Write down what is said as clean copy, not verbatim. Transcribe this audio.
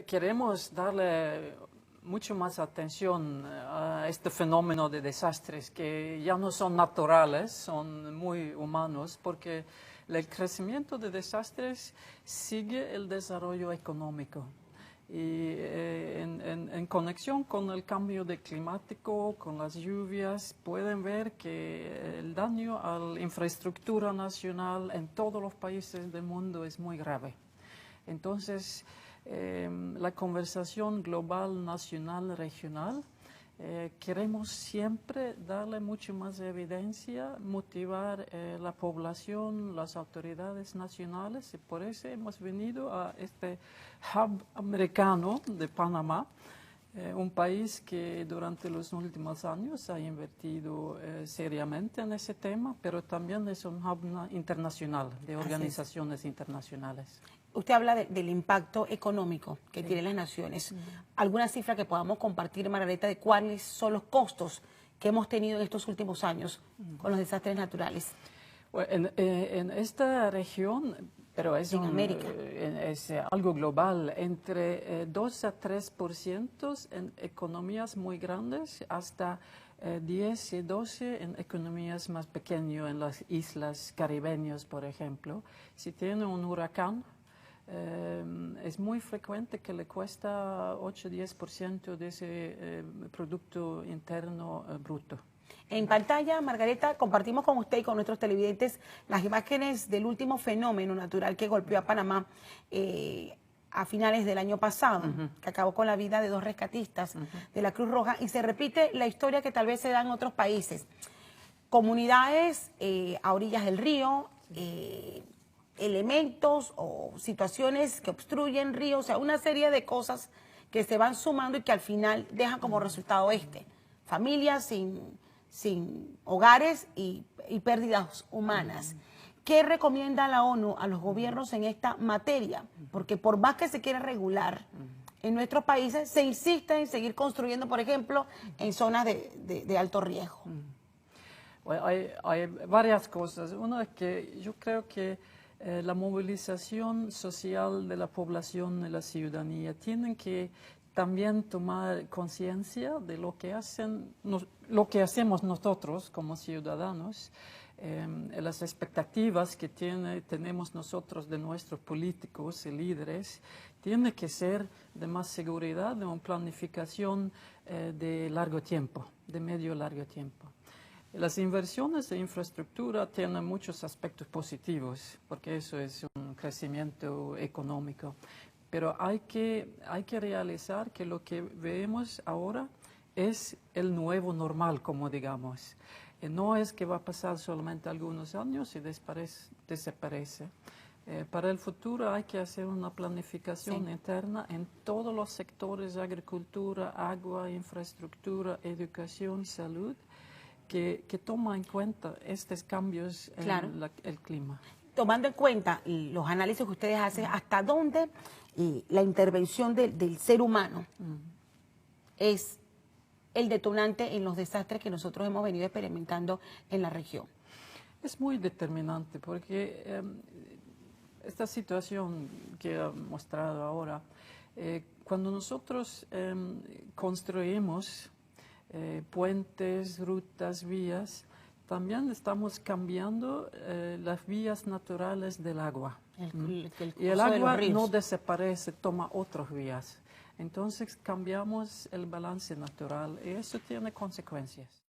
Queremos darle mucho más atención a este fenómeno de desastres que ya no son naturales, son muy humanos, porque el crecimiento de desastres sigue el desarrollo económico. Y en conexión con el cambio climático, con las lluvias, pueden ver que el daño a la infraestructura nacional en todos los países del mundo es muy grave. Entonces, la conversación global, nacional, regional, queremos siempre darle mucho más evidencia, motivar la población, las autoridades nacionales, y por eso hemos venido a este hub americano de Panamá, un país que durante los últimos años ha invertido seriamente en ese tema, pero también es un hub internacional, de organizaciones internacionales. Usted habla del impacto económico que tienen las naciones. ¿Alguna cifra que podamos compartir, Margarita, de cuáles son los costos que hemos tenido en estos últimos años con los desastres naturales? Bueno, en esta región, pero es algo global, entre 2 a 3% en economías muy grandes, hasta 10 y 12 en economías más pequeñas, en las islas caribeñas, por ejemplo. Si tiene un huracán, es muy frecuente que le cuesta 8-10% de ese Producto Interno Bruto. En pantalla, Margarita, compartimos con usted y con nuestros televidentes las imágenes del último fenómeno natural que golpeó a Panamá a finales del año pasado, que acabó con la vida de 2 rescatistas de la Cruz Roja, y se repite la historia que tal vez se da en otros países. Comunidades a orillas del río, elementos o situaciones que obstruyen ríos, o sea, una serie de cosas que se van sumando y que al final dejan como resultado familias sin hogares y pérdidas humanas. ¿Qué recomienda la ONU a los gobiernos en esta materia? Porque por más que se quiera regular, en nuestros países se insiste en seguir construyendo, por ejemplo, en zonas de alto riesgo. Bueno, hay varias cosas. Una es que yo creo que la movilización social de la población y la ciudadanía tienen que también tomar conciencia de lo que hacemos nosotros como ciudadanos, las expectativas que tenemos nosotros de nuestros políticos y líderes, tiene que ser de más seguridad, de una planificación de largo tiempo, de medio largo tiempo. Las inversiones de infraestructura tienen muchos aspectos positivos, porque eso es un crecimiento económico. Pero hay que realizar que lo que vemos ahora es el nuevo normal, como digamos. No es que va a pasar solamente algunos años y desaparece. Para el futuro hay que hacer una planificación interna en todos los sectores: agricultura, agua, infraestructura, educación, salud, que toma en cuenta estos cambios en el clima. Tomando en cuenta los análisis que ustedes hacen, ¿hasta dónde la intervención del ser humano es el detonante en los desastres que nosotros hemos venido experimentando en la región? Es muy determinante, porque esta situación que he mostrado ahora, cuando nosotros construimos puentes, rutas, vías, también estamos cambiando las vías naturales del agua. Y el agua no desaparece, toma otras vías. Entonces cambiamos el balance natural y eso tiene consecuencias.